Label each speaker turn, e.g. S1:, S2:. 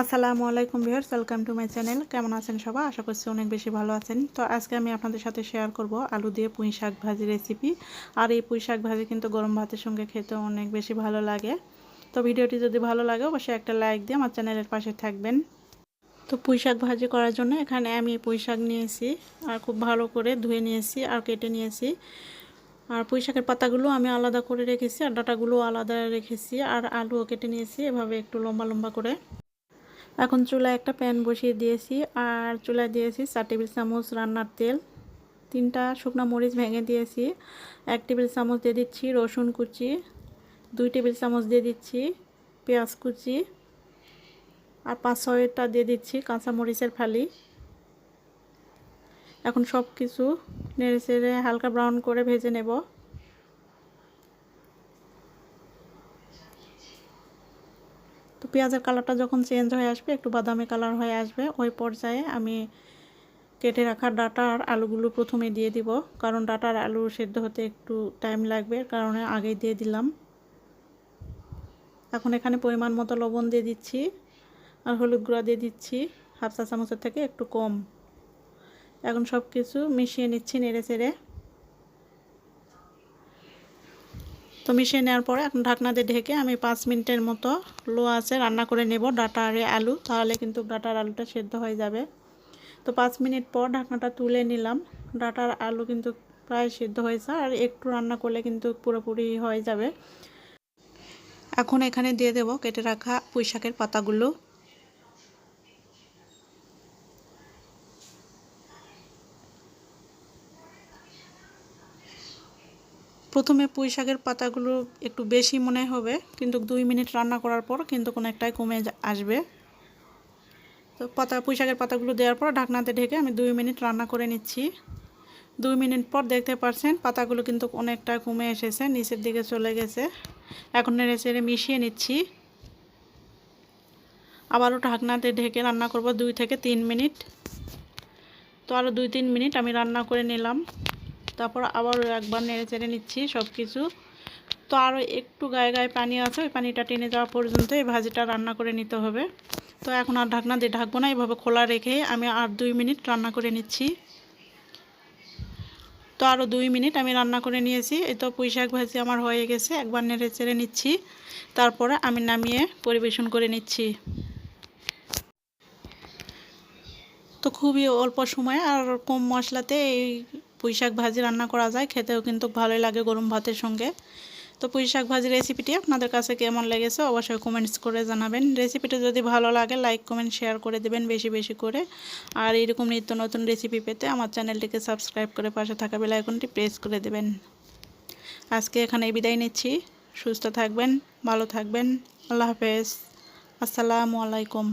S1: আসসালামু আলাইকুম viewers, welcome to my channel. কেমন আছেন সবাই? আশা করছি অনেক বেশি ভালো আছেন। তো আজকে আমি আপনাদের সাথে শেয়ার করব আলু দিয়ে পুঁই শাক ভাজি রেসিপি। আর এই পুঁই শাক ভাজি কিন্তু গরম ভাতের সঙ্গে খেতে অনেক বেশি ভালো লাগে। তো ভিডিওটি যদি ভালো লাগে অবশ্যই একটা লাইক দিয়ে আমার চ্যানেলের পাশে থাকবেন। তো পুঁই শাক ভাজি করার জন্য এখানে আমি পুঁই শাক নিয়েছি আর খুব ভালো করে ধুয়ে নিয়েছি আর কেটে নিয়েছি। আর পুঁই শাকের পাতাগুলো আমি আলাদা করে রেখেছি আর ডাঁটাগুলো আলাদা রেখেছি। আর আলুও কেটে নিয়েছি এভাবে একটু লম্বা লম্বা করে। এখন চুলায় একটা প্যান বসিয়ে দিয়েছি আর চুলায় দিয়েছি 4 টেবিল চামচ রান্নার তেল, 3টা শুকনো মরিচ ভেঙে দিয়েছি, 1 টেবিল চামচ দিয়ে দিচ্ছি রসুন কুচি, 2 টেবিল চামচ দিয়ে দিচ্ছি পেঁয়াজ কুচি আর 5-6টা দিয়ে দিচ্ছি কাঁচা মরিচের ফালি। এখন সব কিছু নেড়ে চেড়ে হালকা ব্রাউন করে ভেজে নেব। তো পেঁয়াজের কালারটা যখন চেঞ্জ হয়ে আসবে, একটু বাদামি কালার হয়ে আসবে, ওই পর্যায়ে আমি কেটে রাখা ডাঁটা আর আলুগুলো প্রথমে দিয়ে দিব, কারণ ডাঁটা আর আলু সেদ্ধ হতে একটু টাইম লাগবে, কারণে আগেই দিয়ে দিলাম। এখন এখানে পরিমাণ মতো লবণ দিয়ে দিচ্ছি আর হলুদ গুঁড়া দিয়ে দিচ্ছি হাফ চা চামচের থেকে একটু কম। এখন সব কিছু মিশিয়ে নিচ্ছি নেড়ে চেড়ে। তো মিশিয়ে নেওয়ার পরে এখন ঢাকনা দিয়ে ঢেকে আমি 5 মিনিটের মতো লো আঁচে রান্না করে নেব ডাঁটা আর আলু, তাহলে কিন্তু ডাঁটা আর আলুটা সেদ্ধ হয়ে যাবে। তো 5 মিনিট পর ঢাকনাটা তুলে নিলাম। ডাঁটা আর আলু কিন্তু প্রায় সিদ্ধ হয়েছে আর একটু রান্না করলে কিন্তু পুরোপুরি হয়ে যাবে। এখন এখানে দিয়ে দেব কেটে রাখা পুঁই শাকের পাতাগুলো। প্রথমে পুঁই শাকের পাতাগুলো একটু বেশি মনে হবে, কিন্তু 2 মিনিট রান্না করার পর কিন্তু অনেকটাই কমে আসবে। তো পুঁই শাকের পাতাগুলো দেওয়ার পর ঢাকনাতে ঢেকে আমি 2 মিনিট রান্না করে নিচ্ছি। 2 মিনিট পর দেখতে পাচ্ছেন পাতাগুলো কিন্তু অনেকটা কমে এসেছে, নিচের দিকে চলে গেছে। এখন নেড়ে চেড়ে মিশিয়ে নিচ্ছি। আবারও ঢাকনাতে ঢেকে রান্না করব 2 থেকে 3 মিনিট। তো আরও 2-3 মিনিট আমি রান্না করে নিলাম। তারপর আবারও একবার নেড়ে চেড়ে নিচ্ছি সব কিছু। তো আরও একটু গায়ে গায়ে পানি আছে, ওই পানিটা টেনে যাওয়া পর্যন্ত এই ভাজিটা রান্না করে নিতে হবে। তো এখন আর ঢাকনা দিয়ে ঢাকবো না, এভাবে খোলা রেখে আমি আর 2 মিনিট রান্না করে নিচ্ছি। তো আরও 2 মিনিট আমি রান্না করে নিয়েছি। এই তো পুঁই শাক ভাজি আমার হয়ে গেছে, একবার নেড়ে চেড়ে নিচ্ছি। তারপরে আমি নামিয়ে পরিবেশন করে নিচ্ছি। তো খুবই অল্প সময়ে আর কম মশলাতে এই পুঁই শাক ভাজি রান্না করা যায়, খেতেও কিন্তু ভালোই লাগে গরম ভাতের সঙ্গে। তো পুঁই শাক ভাজি রেসিপিটি আপনাদের কাছে কেমন লেগেছে অবশ্যই কমেন্টস করে জানাবেন। রেসিপিটি যদি ভালো লাগে লাইক কমেন্ট শেয়ার করে দেবেন বেশি বেশি করে। আর এরকম নিত্য নতুন রেসিপি পেতে আমার চ্যানেলটিকে সাবস্ক্রাইব করে পাশে থাকা বেল আইকনটি প্রেস করে দেবেন। আজকে এখানে বিদায় নিচ্ছি। সুস্থ থাকবেন, ভালো থাকবেন। আল্লাহ হাফেজ। আসসালামু আলাইকুম।